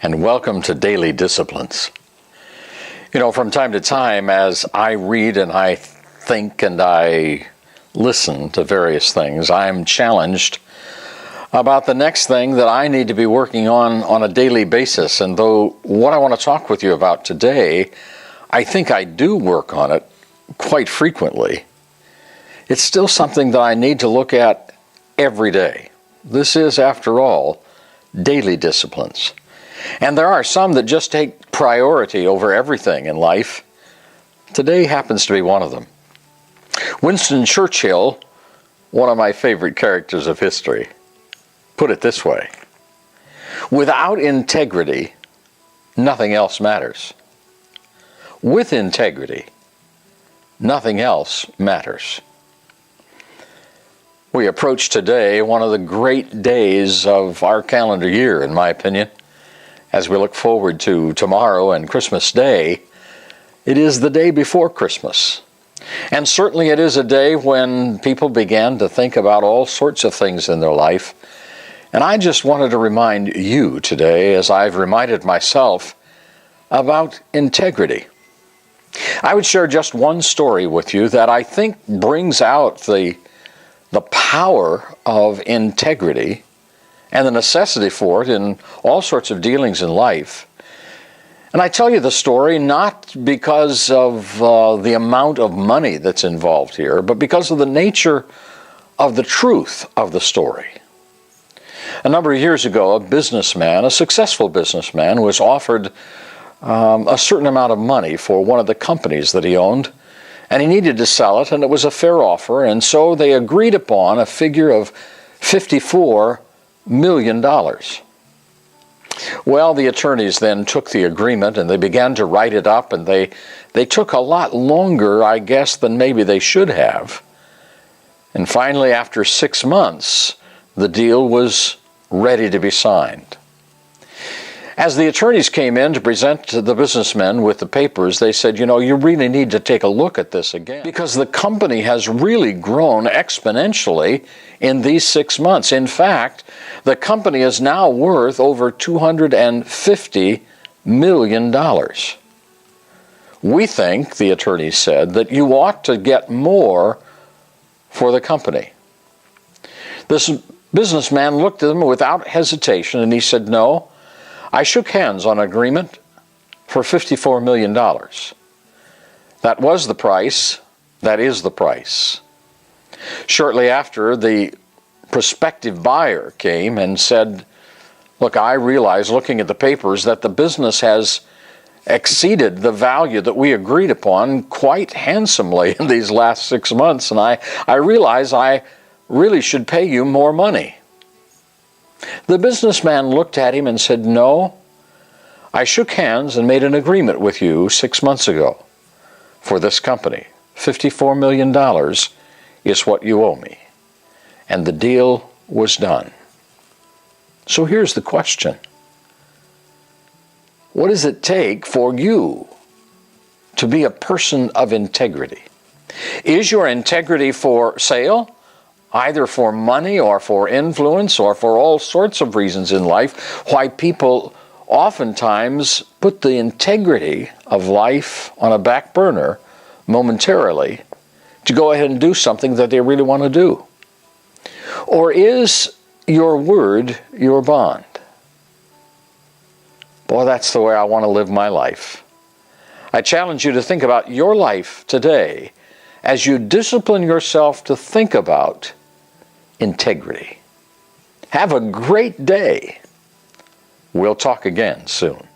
and welcome to Daily Disciplines. You know, from time to time, as I read and I think and I listen to various things, I'm challenged about the next thing that I need to be working on a daily basis. And though what I want to talk with you about today, I think I do work on it quite frequently, it's still something that I need to look at every day. This is, after all, daily disciplines. And there are some that just take priority over everything in life. Today happens to be one of them. Winston Churchill, one of my favorite characters of history, put it this way: without integrity, nothing else matters. With integrity, nothing else matters. We approach today one of the great days of our calendar year, in my opinion. As we look forward to tomorrow and Christmas Day, it is the day before Christmas. And certainly it is a day when people began to think about all sorts of things in their life. And I just wanted to remind you today, as I've reminded myself, about integrity. I would share just one story with you that I think brings out the power of integrity and the necessity for it in all sorts of dealings in life. And I tell you the story not because of the amount of money that's involved here, but because of the nature of the truth of the story. A number of years ago, a successful businessman, was offered a certain amount of money for one of the companies that he owned, and he needed to sell it, and it was a fair offer, and so they agreed upon a figure of $54 million. Well, the attorneys then took the agreement and they began to write it up, and they took a lot longer, I guess, than maybe they should have. And finally, after 6 months, the deal was ready to be signed. As the attorneys came in to present to the businessmen with the papers, they said, you know, you really need to take a look at this again, because the company has really grown exponentially in these 6 months. In fact, the company is now worth over $250 million. We think, the attorneys said, that you ought to get more for the company. This businessman looked at them without hesitation and he said, no. I shook hands on an agreement for $54 million. That was the price. That is the price. Shortly after, the prospective buyer came and said, look, I realize, looking at the papers, that the business has exceeded the value that we agreed upon quite handsomely in these last 6 months, and I realize I really should pay you more money. The businessman looked at him and said, no, I shook hands and made an agreement with you 6 months ago for this company. $54 million is what you owe me. And the deal was done. So here's the question. What does it take for you to be a person of integrity? Is your integrity for sale? Either for money or for influence or for all sorts of reasons in life, why people oftentimes put the integrity of life on a back burner momentarily to go ahead and do something that they really want to do. Or is your word your bond? Boy, that's the way I want to live my life. I challenge you to think about your life today as you discipline yourself to think about integrity. Have a great day. We'll talk again soon.